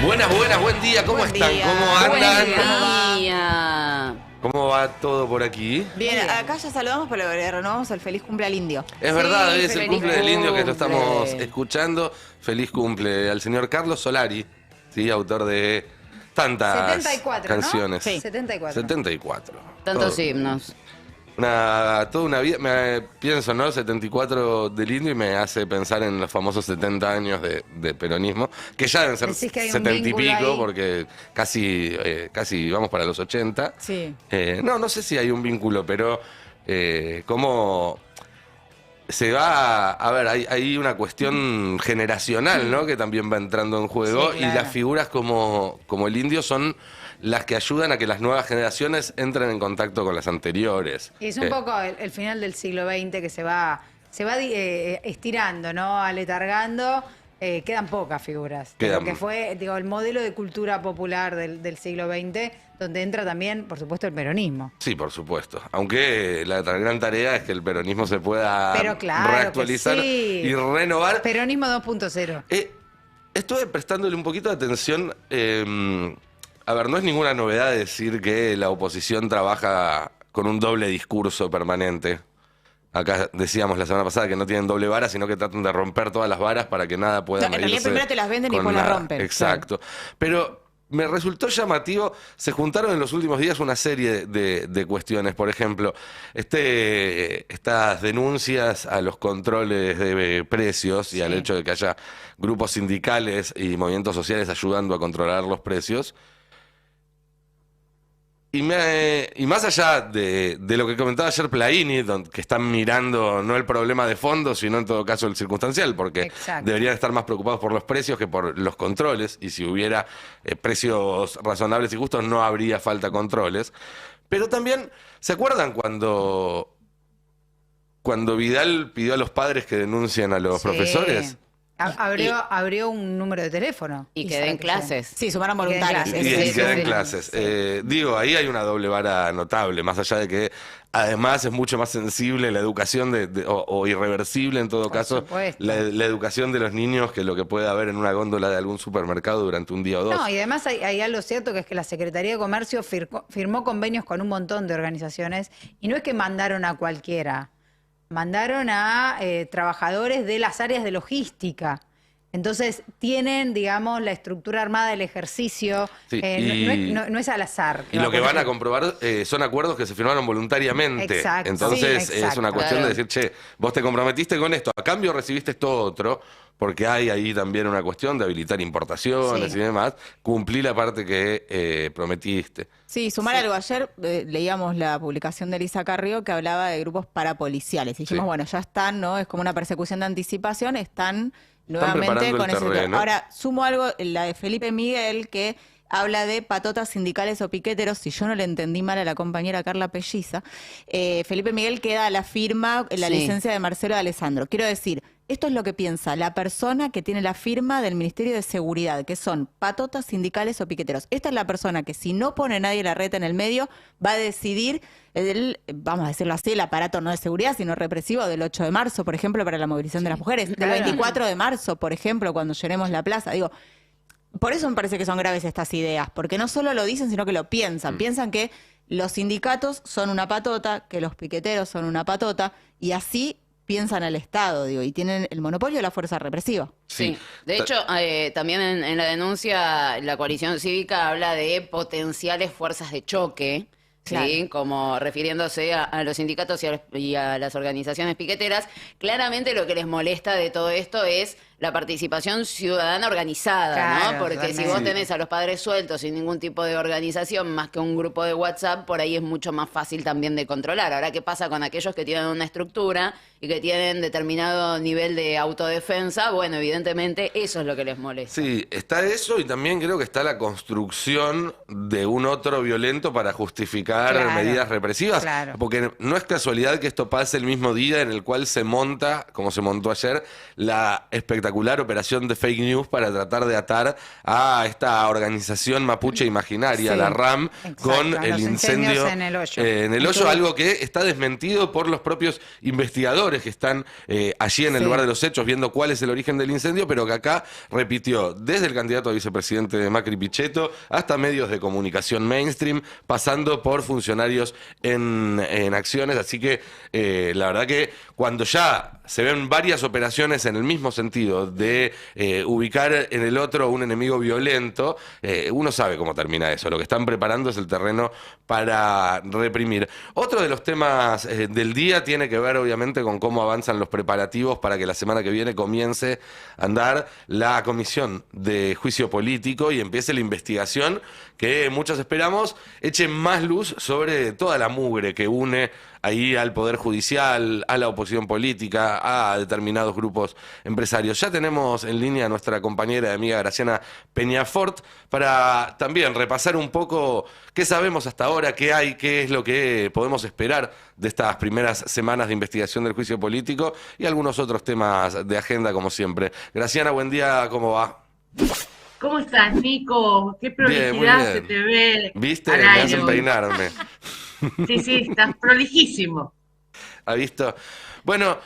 Buenas, buenas, buen día, ¿cómo están? Día. ¿Cómo andan? Buen día. ¿Cómo va todo por aquí? Bien, acá ya saludamos, pero le renovamos el feliz cumple al indio. Es verdad, es el feliz cumple del indio que lo estamos cumple. escuchando. Feliz cumple al señor Carlos Solari, ¿sí? Autor de tantas 74, ¿no? canciones. Sí. 74. 74. Tantos himnos. Toda una vida, pienso, ¿no? 74 del indio y me hace pensar en los famosos 70 años de peronismo, que ya deben ser Decís que hay un 70 y vínculo pico, ahí. porque casi vamos para los 80. Sí. No sé si hay un vínculo, pero cómo se va a ver, hay una cuestión generacional, ¿no? Que también va entrando en juego, Sí, y claro. las figuras como el indio son las que ayudan a que las nuevas generaciones entren en contacto con las anteriores. Y es un poco el final del siglo XX que se va estirando, ¿no? Aletargando. Quedan pocas figuras. De Quedan. lo que fue, digo, el modelo de cultura popular del siglo XX, donde entra también, por supuesto, el peronismo. Sí, por supuesto. Aunque la gran tarea es que el peronismo se pueda Pero claro que reactualizar sí. y renovar. Peronismo 2.0. Estuve prestándole un poquito de atención. A ver, no es ninguna novedad decir que la oposición trabaja con un doble discurso permanente. Acá decíamos la semana pasada que no tienen doble vara, sino que tratan de romper todas las varas para que nada pueda No, en realidad medirse primero te las venden y con después las nada. rompen. Exacto. Pero me resultó llamativo, se juntaron en los últimos días una serie de cuestiones. Por ejemplo, estas denuncias a los controles de precios y al hecho de que haya grupos sindicales y movimientos sociales ayudando a controlar los precios. Y más allá de lo que comentaba ayer Plaini, que están mirando no el problema de fondo, sino en todo caso el circunstancial, porque Exacto. deberían estar más preocupados por los precios que por los controles, y si hubiera precios razonables y justos no habría falta de controles. Pero también, ¿se acuerdan cuando Vidal pidió a los padres que denuncien a los Sí. profesores? Abrió un número de teléfono. Y que den clases. Sí, sumaron Y que den voluntarios. clases. Y Sí, que den sí. clases. Sí. Digo, ahí hay una doble vara notable, más allá de que además es mucho más sensible la educación o irreversible en todo Por caso, supuesto. la educación de los niños que lo que puede haber en una góndola de algún supermercado durante un día o dos. No, y además hay algo cierto que es que la Secretaría de Comercio firmó convenios con un montón de organizaciones y no es que mandaron a cualquiera, mandaron a trabajadores de las áreas de logística. Entonces tienen, digamos, la estructura armada del ejercicio, Sí, no es al azar. Y lo que van a comprobar son acuerdos que se firmaron voluntariamente. Exacto, Entonces sí, es una exacto. cuestión Claro. de decir, che, vos te comprometiste con esto, a cambio recibiste esto otro, porque hay ahí también una cuestión de habilitar importaciones Sí. y demás. Cumplí la parte que prometiste. Sí, sumar algo. Ayer leíamos la publicación de Elisa Carrió que hablaba de grupos parapoliciales. Y dijimos, Sí. bueno, ya están, ¿no? Es como una persecución de anticipación, están nuevamente preparando con el ese terreno. Ahora, sumo algo, la de Felipe Miguel, que habla de patotas sindicales o piqueteros. Si yo no le entendí mal a la compañera Carla Pelliza, Felipe Miguel queda a la firma, la Sí. licencia de Marcelo de Alessandro. Quiero decir, esto es lo que piensa la persona que tiene la firma del Ministerio de Seguridad, que son patotas sindicales o piqueteros. Esta es la persona que si no pone nadie la reta en el medio, va a decidir, vamos a decirlo así, el aparato no de seguridad, sino represivo del 8 de marzo, por ejemplo, para la movilización de las mujeres. Del claro. 24 de marzo, por ejemplo, cuando llenemos la plaza. Digo, por eso me parece que son graves estas ideas, porque no solo lo dicen, sino que lo piensan. Piensan que los sindicatos son una patota, que los piqueteros son una patota, y así piensan al Estado, digo, y tienen el monopolio de la fuerza represiva. Sí, de hecho, también en la denuncia, la coalición cívica habla de potenciales fuerzas de choque, ¿sí? Claro. Como refiriéndose a los sindicatos y a las organizaciones piqueteras. Claramente lo que les molesta de todo esto es la participación ciudadana organizada, Claro, ¿no? Porque si totalmente. vos tenés a los padres sueltos sin ningún tipo de organización, más que un grupo de WhatsApp, por ahí es mucho más fácil también de controlar. Ahora, ¿qué pasa con aquellos que tienen una estructura y que tienen determinado nivel de autodefensa? Bueno, evidentemente eso es lo que les molesta. Sí, está eso y también creo que está la construcción de un otro violento para justificar Claro, medidas represivas. claro. Porque no es casualidad que esto pase el mismo día en el cual se monta, como se montó ayer, la espectacular espectacular operación de fake news para tratar de atar a esta organización mapuche imaginaria, Sí, la RAM, exacto, con a el los incendio incendios en el hoyo. en el hoyo, Entonces, algo que está desmentido por los propios investigadores que están allí en el sí. lugar de los hechos viendo cuál es el origen del incendio, pero que acá repitió desde el candidato a vicepresidente de Macri, Pichetto, hasta medios de comunicación mainstream, pasando por funcionarios en acciones. Así que la verdad que cuando ya se ven varias operaciones en el mismo sentido de ubicar en el otro un enemigo violento, uno sabe cómo termina eso. Lo que están preparando es el terreno para reprimir. Otro de los temas del día tiene que ver obviamente con cómo avanzan los preparativos para que la semana que viene comience a andar la comisión de juicio político y empiece la investigación que muchos esperamos eche más luz sobre toda la mugre que une ahí al Poder Judicial, a la oposición política, a determinados grupos empresarios. Ya tenemos en línea a nuestra compañera y amiga Graciana Peñafort para también repasar un poco qué sabemos hasta ahora, qué hay, qué es lo que podemos esperar de estas primeras semanas de investigación del juicio político y algunos otros temas de agenda como siempre. Graciana, buen día, ¿cómo va? ¿Cómo estás, Nico? Qué Bien, muy prolijidad se bien. te ve ¿Viste? al Me aire hacen hoy. peinarme. Sí, estás prolijísimo. ¿Ha visto? Bueno,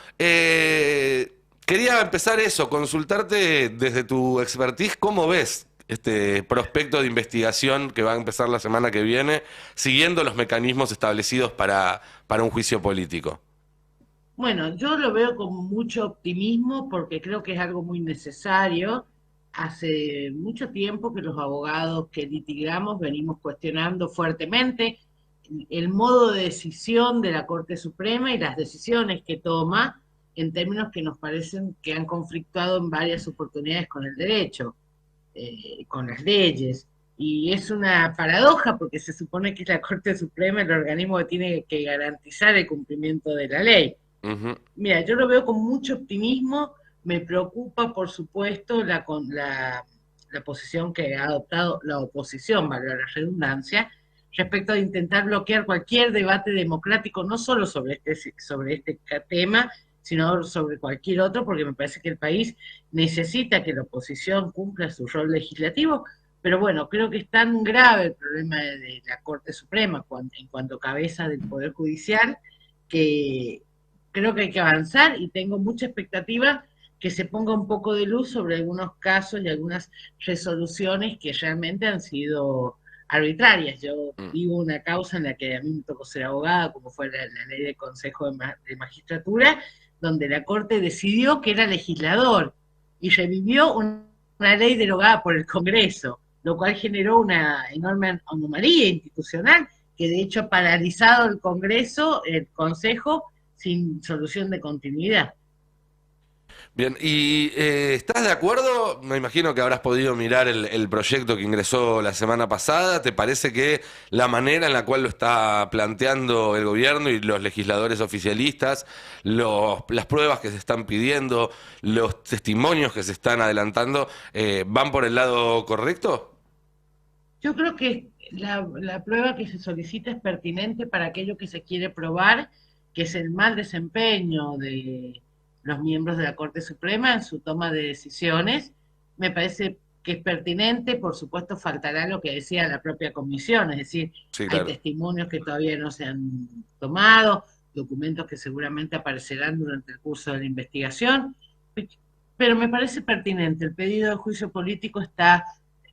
quería empezar eso, consultarte desde tu expertise, ¿cómo ves este prospecto de investigación que va a empezar la semana que viene, siguiendo los mecanismos establecidos para un juicio político? Bueno, yo lo veo con mucho optimismo porque creo que es algo muy necesario. Hace mucho tiempo que los abogados que litigamos venimos cuestionando fuertemente el modo de decisión de la Corte Suprema y las decisiones que toma en términos que nos parecen que han conflictuado en varias oportunidades con el derecho, con las leyes. Y es una paradoja porque se supone que es la Corte Suprema el organismo que tiene que garantizar el cumplimiento de la ley. Ujú. Mira, yo lo veo con mucho optimismo. Me preocupa, por supuesto, la posición que ha adoptado la oposición, valga la redundancia, respecto de intentar bloquear cualquier debate democrático, no solo sobre este tema, sino sobre cualquier otro, porque me parece que el país necesita que la oposición cumpla su rol legislativo. Pero bueno, creo que es tan grave el problema de la Corte Suprema en cuanto cabeza del Poder Judicial que creo que hay que avanzar y tengo mucha expectativa que se ponga un poco de luz sobre algunos casos y algunas resoluciones que realmente han sido arbitrarias. Yo Mm. vivo una causa en la que a mí me tocó ser abogada, como fue la ley del Consejo de Magistratura, donde la Corte decidió que era legislador y revivió una ley derogada por el Congreso, lo cual generó una enorme anomalía institucional que de hecho ha paralizado el Congreso, el Consejo, sin solución de continuidad. Bien, ¿y estás de acuerdo? Me imagino que habrás podido mirar el proyecto que ingresó la semana pasada. ¿Te parece que la manera en la cual lo está planteando el gobierno y los legisladores oficialistas, las pruebas que se están pidiendo, los testimonios que se están adelantando, van por el lado correcto? Yo creo que la prueba que se solicita es pertinente para aquello que se quiere probar, que es el mal desempeño de los miembros de la Corte Suprema en su toma de decisiones. Me parece que es pertinente, por supuesto faltará lo que decía la propia comisión, es decir, Sí, hay claro. testimonios que todavía no se han tomado, documentos que seguramente aparecerán durante el curso de la investigación, pero me parece pertinente. El pedido de juicio político está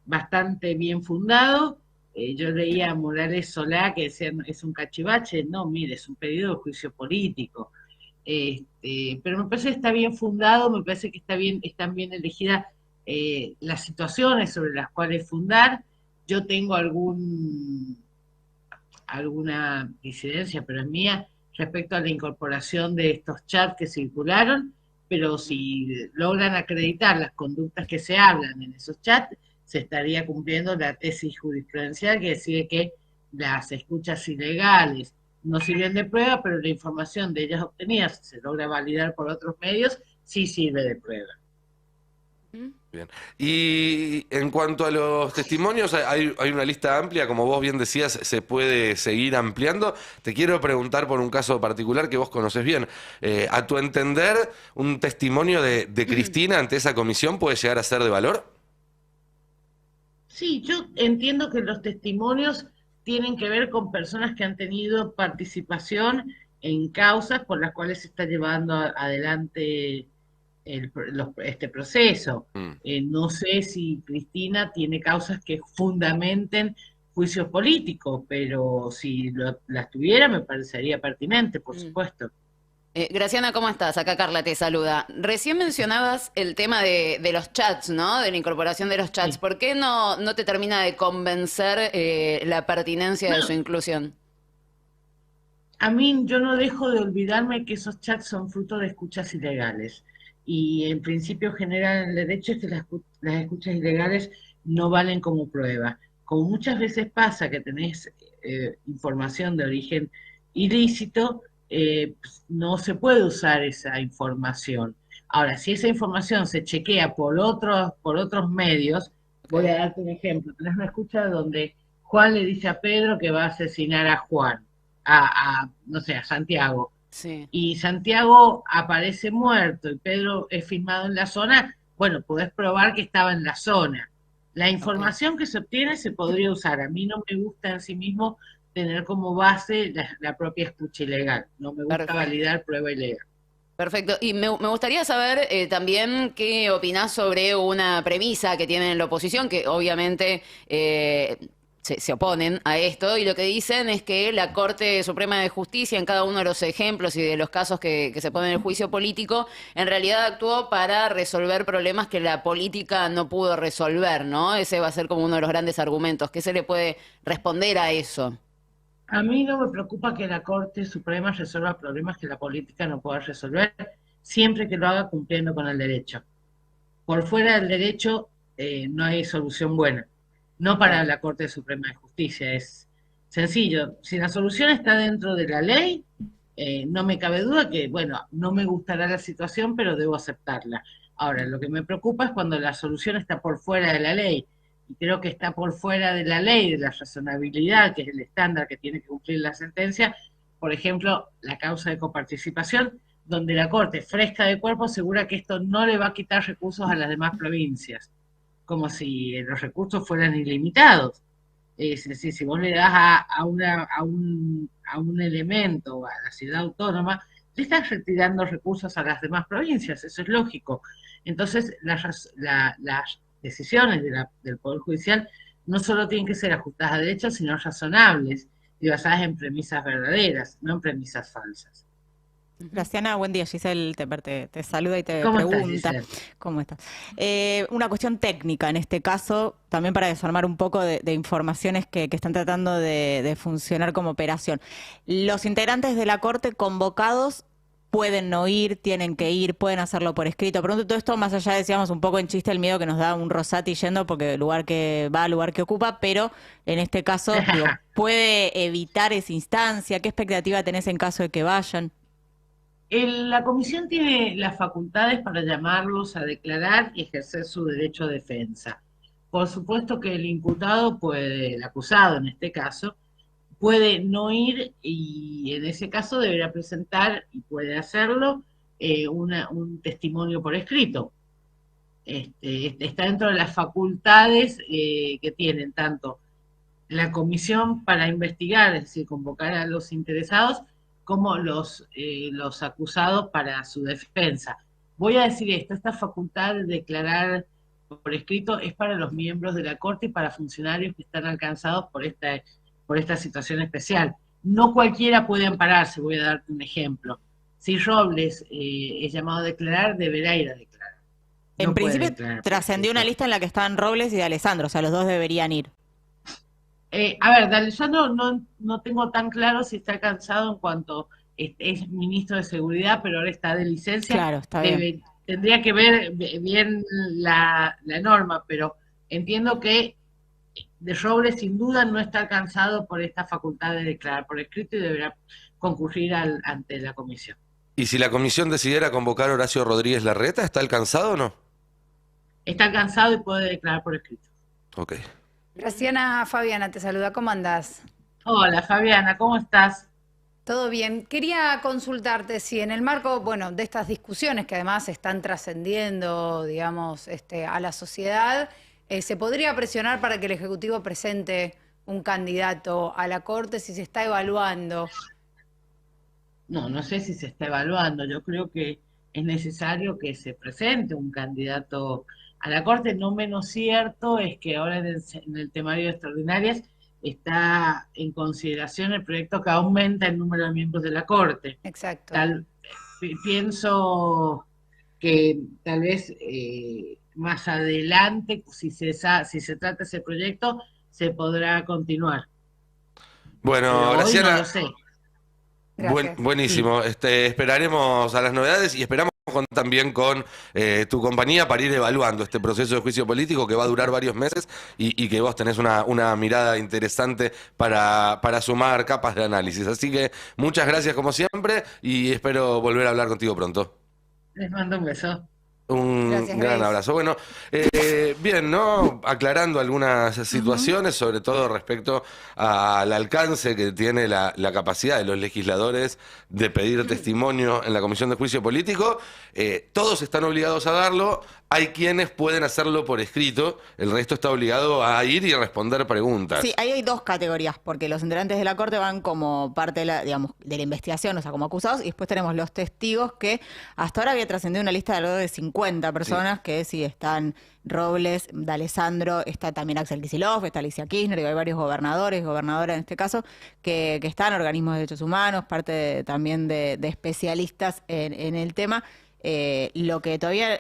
bastante bien fundado. Yo leía a Morales Solá que decía, "No, es un cachivache". No, mire, es un pedido de juicio político. Pero me parece que está bien fundado, me parece que están bien elegidas las situaciones sobre las cuales fundar. Yo tengo alguna disidencia, pero es mía, respecto a la incorporación de estos chats que circularon, pero si logran acreditar las conductas que se hablan en esos chats, se estaría cumpliendo la tesis jurisprudencial que decide que las escuchas ilegales no sirven de prueba, pero la información de ellas obtenida, si se logra validar por otros medios, sí sirve de prueba. Bien. Y en cuanto a los testimonios, hay una lista amplia, como vos bien decías, se puede seguir ampliando. Te quiero preguntar por un caso particular que vos conocés bien. A tu entender, ¿un testimonio de Cristina ante esa comisión puede llegar a ser de valor? Sí, yo entiendo que los testimonios tienen que ver con personas que han tenido participación en causas por las cuales se está llevando adelante este proceso. Mm. No sé si Cristina tiene causas que fundamenten juicios políticos, pero si las tuviera me parecería pertinente, por supuesto. Graciana, ¿cómo estás? Acá Carla te saluda. Recién mencionabas el tema de los chats, ¿no? De la incorporación de los chats. Sí. ¿Por qué no te termina de convencer la pertinencia de Bueno, su inclusión? a mí yo no dejo de olvidarme que esos chats son fruto de escuchas ilegales. Y en principio general el derecho es que las escuchas ilegales no valen como prueba. Como muchas veces pasa que tenés información de origen ilícito, pues, no se puede usar esa información. Ahora, si esa información se chequea por otros medios, voy Ok. a darte un ejemplo. Tenés una escucha donde Juan le dice a Pedro que va a asesinar a Juan no sé, a Santiago. Sí. Y Santiago aparece muerto y Pedro es filmado en la zona, bueno, podés probar que estaba en la zona. La Ok. información que se obtiene se podría usar. A mí no me gusta en sí mismo tener como base la propia escucha ilegal. No me gusta Perfecto. validar prueba ilegal. Perfecto. Y me gustaría saber también qué opinás sobre una premisa que tiene la oposición, que obviamente se oponen a esto, y lo que dicen es que la Corte Suprema de Justicia, en cada uno de los ejemplos y de los casos que se ponen en el juicio político, en realidad actuó para resolver problemas que la política no pudo resolver, ¿no? Ese va a ser como uno de los grandes argumentos. ¿Qué se le puede responder a eso? A mí no me preocupa que la Corte Suprema resuelva problemas que la política no pueda resolver, siempre que lo haga cumpliendo con el derecho. Por fuera del derecho no hay solución buena. No para Claro. la Corte Suprema de Justicia, es sencillo. Si la solución está dentro de la ley, no me cabe duda que, bueno, no me gustará la situación, pero debo aceptarla. Ahora, lo que me preocupa es cuando la solución está por fuera de la ley. Y creo que está por fuera de la ley, de la razonabilidad, que es el estándar que tiene que cumplir la sentencia. Por ejemplo, la causa de coparticipación, donde la Corte, fresca de cuerpo, asegura que esto no le va a quitar recursos a las demás provincias, como si los recursos fueran ilimitados. Es decir, si vos le das a un elemento, a la ciudad autónoma, le estás retirando recursos a las demás provincias, eso es lógico. Entonces, las decisiones del Poder Judicial no solo tienen que ser ajustadas a derecho, sino razonables y basadas en premisas verdaderas, no en premisas falsas. Graciana, buen día. Giselle te saluda y te ¿Cómo estás, pregunta. Giselle? ¿Cómo estás? Una cuestión técnica en este caso, también para desarmar un poco de informaciones que están tratando de funcionar como operación. Los integrantes de la Corte convocados pueden no ir, tienen que ir, pueden hacerlo por escrito. Pregunto todo esto más allá, decíamos un poco en chiste, el miedo que nos da un Rosati yendo porque el lugar que va, lugar que ocupa, pero en este caso, digo, ¿puede evitar esa instancia? ¿Qué expectativa tenés en caso de que vayan? La comisión tiene las facultades para llamarlos a declarar y ejercer su derecho a defensa. Por supuesto que el imputado puede, el acusado en este caso, puede no ir y en ese caso deberá presentar, y puede hacerlo, un testimonio por escrito. Está dentro de las facultades que tienen tanto la comisión para investigar, es decir, convocar a los interesados, como los acusados para su defensa. Voy a decir esto, esta facultad de declarar por escrito es para los miembros de la Corte y para funcionarios que están alcanzados por esta situación especial. No cualquiera puede ampararse, voy a darte un ejemplo. Si Robles es llamado a declarar, deberá ir a declarar. En No puede principio declarar por trascendió una escrito. lista en la que estaban Robles y de Alessandro, o sea, los dos deberían ir. A ver, de Alessandro no tengo tan claro si está cansado en cuanto es ministro de Seguridad, pero ahora está de licencia. Claro, está bien. Tendría que ver bien la norma, pero entiendo que de Robles sin duda no está alcanzado por esta facultad de declarar por escrito y deberá concurrir ante la comisión. ¿Y si la comisión decidiera convocar a Horacio Rodríguez Larreta, está alcanzado o no? está cansado y puede declarar por escrito. Ok. Graciana Fabiana te saluda, ¿cómo andás? Hola Fabiana, ¿cómo estás? Todo bien. Quería consultarte si en el marco, bueno, de estas discusiones que además están trascendiendo, digamos, a la sociedad, se podría presionar para que el Ejecutivo presente un candidato a la Corte, si se está evaluando. No, no sé si se está evaluando. Yo creo que es necesario que se presente un candidato a la Corte. No menos cierto es que ahora en el temario de extraordinarias está en consideración el proyecto que aumenta el número de miembros de la Corte. Exacto. Pienso que tal vez más adelante, si se trata ese proyecto, se podrá continuar. Bueno, Pero hoy no Graciana, lo sé. Gracias. buenísimo. Esperaremos a las novedades y esperamos también con tu compañía para ir evaluando este proceso de juicio político que va a durar varios meses y que vos tenés una mirada interesante para sumar capas de análisis. Así que muchas gracias como siempre y espero volver a hablar contigo pronto. Les mando un beso. Un Gracias, gran Grace. abrazo. Bueno, bien, ¿no? Aclarando algunas situaciones, sobre todo respecto al alcance que tiene la capacidad de los legisladores de pedir testimonio en la Comisión de Juicio Político. Todos están obligados a darlo. Hay quienes pueden hacerlo por escrito. El resto está obligado a ir y responder preguntas. Sí, ahí hay dos categorías, porque los integrantes de la Corte van como parte de la, digamos, de la investigación, o sea, como acusados, y después tenemos los testigos que hasta ahora había trascendido una lista de alrededor de 50 personas que sí están Robles, D'Alessandro, está también Axel Kicillof, está Alicia Kirchner, y hay varios gobernadores, gobernadoras en este caso, que están, organismos de derechos humanos, también de especialistas en el tema. Lo que todavía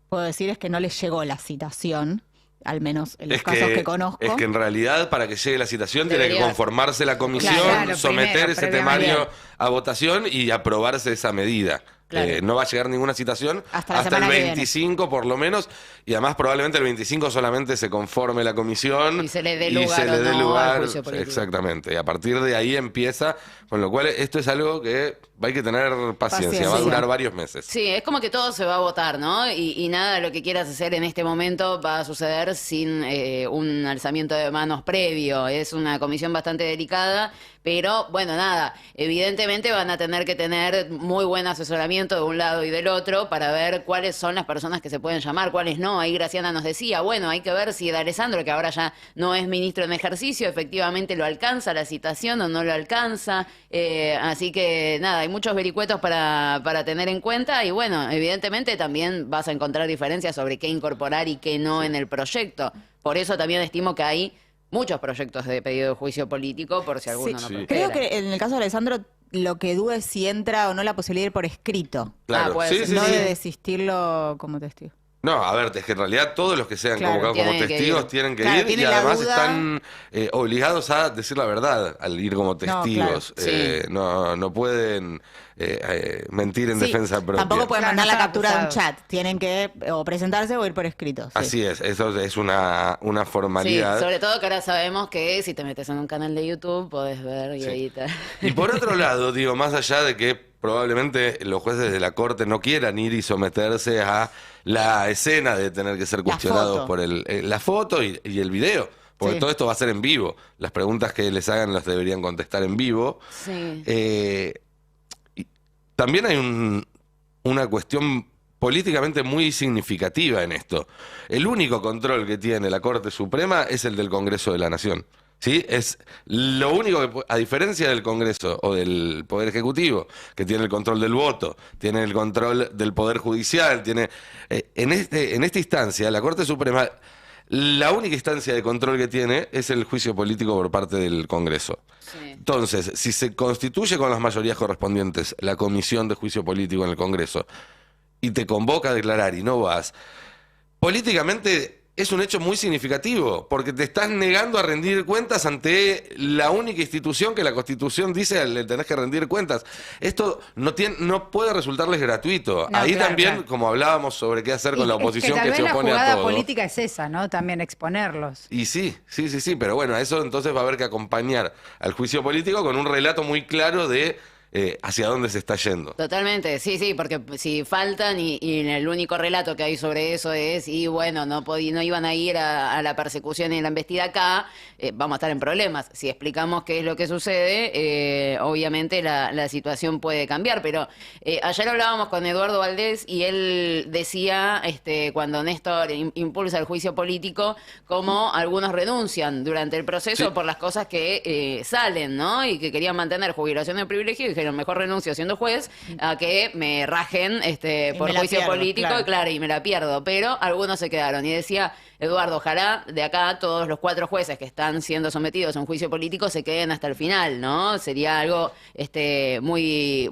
puedo decir es que no les llegó la citación, al menos en los casos que conozco. Es que en realidad para que llegue la citación tiene que Debería- conformarse la comisión, Claro, someter primero, ese previamente. temario a votación y aprobarse esa medida. Claro. No va a llegar ninguna citación Hasta la hasta el semana que viene. 25 por lo menos, y además probablemente el 25 solamente se conforme la comisión Y se le dé y lugar se le o dé no al lugar, juicio político. exactamente, y a partir de ahí empieza, con lo cual esto es algo que hay que tener paciencia, va a Paciencia. durar varios meses. Sí, es como que todo se va a votar, ¿no? Y nada de lo que quieras hacer en este momento va a suceder sin un alzamiento de manos previo. Es una comisión bastante delicada, pero bueno, nada, evidentemente van a tener que tener muy buen asesoramiento de un lado y del otro para ver cuáles son las personas que se pueden llamar, cuáles no. Ahí Graciana nos decía, bueno, hay que ver si D'Alessandro, que ahora ya no es ministro en ejercicio, efectivamente lo alcanza la citación o no lo alcanza. Así que nada, hay muchos vericuetos para tener en cuenta y bueno, evidentemente también vas a encontrar diferencias sobre qué incorporar y qué no en el proyecto. Por eso también estimo que hay muchos proyectos de pedido de juicio político, por si alguno Sí, no sí. creo prospera. que en el caso de Alessandro, lo que duda es si entra o no la posibilidad de ir por escrito, Claro, puede sí, ser. sí, no sí. de desistirlo como testigo. No, a ver, es que en realidad todos los que sean Claro, convocados como tienen que testigos ir. tienen que Claro, ir y tienen la además duda. están obligados a decir la verdad al ir como testigos. claro, sí. No pueden mentir en Sí, defensa propia. tampoco pueden Claro, mandar no la están captura de un acusados. chat, tienen que o presentarse o ir por escrito. Sí. Así es, eso es una Sí, formalidad. sobre todo que ahora sabemos que si te metes en un canal de YouTube podés ver y Sí. editar. Y por otro lado, digo, más allá de que probablemente los jueces de la Corte no quieran ir y someterse a la escena de tener que ser cuestionados foto. por la foto y el video, porque Sí. todo esto va a ser en vivo. Las preguntas que les hagan las deberían contestar en vivo. Sí. Y también hay una cuestión políticamente muy significativa en esto. El único control que tiene la Corte Suprema es el del Congreso de la Nación. ¿Sí? Es lo único que, a diferencia del Congreso o del Poder Ejecutivo, que tiene el control del voto, tiene el control del Poder Judicial, tiene en esta instancia, la Corte Suprema, la única instancia de control que tiene es el juicio político por parte del Congreso. Sí. Entonces, si se constituye con las mayorías correspondientes la comisión de juicio político en el Congreso y te convoca a declarar y no vas, políticamente es un hecho muy significativo, porque te estás negando a rendir cuentas ante la única institución que la Constitución dice le tenés que rendir cuentas. Esto no puede resultarles gratuito. No, Ahí claro, también, claro. como hablábamos sobre qué hacer con la Y es oposición tal que vez se la opone a jugada todo. política es esa, ¿no? También exponerlos. Y sí, pero bueno, a eso entonces va a haber que acompañar al juicio político con un relato muy claro de hacia dónde se está yendo. Totalmente, sí, porque si faltan y el único relato que hay sobre eso es, y bueno, no iban a ir a la persecución y la embestida acá, vamos a estar en problemas. Si explicamos qué es lo que sucede, obviamente la situación puede cambiar, pero ayer hablábamos con Eduardo Valdés y él decía, cuando Néstor impulsa el juicio político, cómo algunos renuncian durante el proceso por las cosas que salen, ¿no? Y que querían mantener jubilación de privilegio y dijeron, mejor renuncio siendo juez a que me rajen por juicio político, claro, y me la pierdo. Pero algunos se quedaron. Y decía Eduardo, ojalá de acá todos los 4 jueces que están siendo sometidos a un juicio político se queden hasta el final, ¿no? Sería algo muy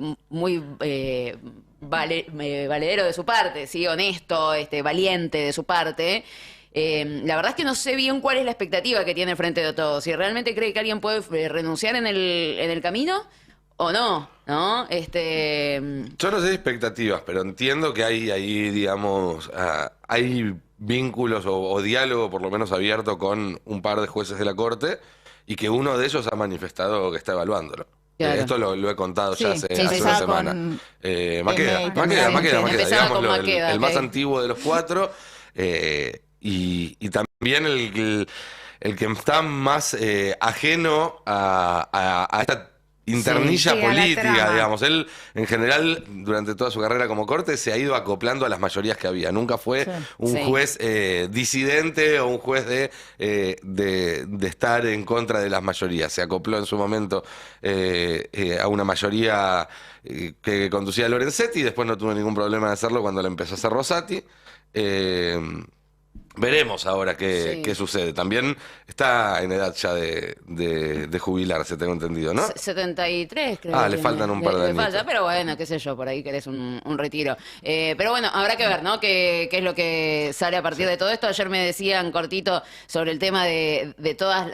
valedero de su parte, ¿sí? Honesto, valiente de su parte. La verdad es que no sé bien cuál es la expectativa que tiene frente de todos. Si realmente cree que alguien puede renunciar en el camino o no, ¿no? Yo no sé de expectativas, pero entiendo que hay ahí, digamos, hay vínculos o diálogo por lo menos abierto con un par de jueces de la Corte y que uno de ellos ha manifestado que está evaluándolo. Claro. Esto lo he contado ya hace una empezaba semana. con Maqueda, Empezaba digámoslo, con Maqueda, el más ok. antiguo de los 4 y también el que está más ajeno a esta internilla Sí, a la política, trama. digamos. Él, en general, durante toda su carrera como corte, se ha ido acoplando a las mayorías que había. Nunca fue un Sí. juez disidente o un juez de estar en contra de las mayorías. Se acopló en su momento a una mayoría que conducía a Lorenzetti y después no tuvo ningún problema de hacerlo cuando le empezó a hacer Rosati. Veremos ahora qué sucede. También está en edad ya de jubilarse, tengo entendido, ¿no? 73, creo. Ah, que le tiene. faltan un par de Le añitos. falta, pero bueno, qué sé yo, por ahí querés un retiro. Pero bueno, habrá que ver, ¿no? ¿Qué es lo que sale a partir de todo esto? Ayer me decían cortito sobre el tema de todas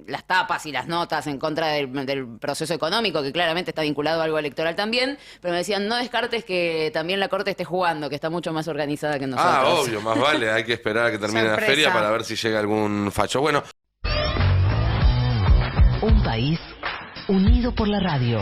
las tapas y las notas en contra del proceso económico, que claramente está vinculado a algo electoral también, pero me decían, no descartes que también la Corte esté jugando, que está mucho más organizada que nosotros. Ah, obvio, más vale. Hay que esperar a que termine la Sorpresa. feria para ver si llega algún facho. Bueno, Un país unido por la radio.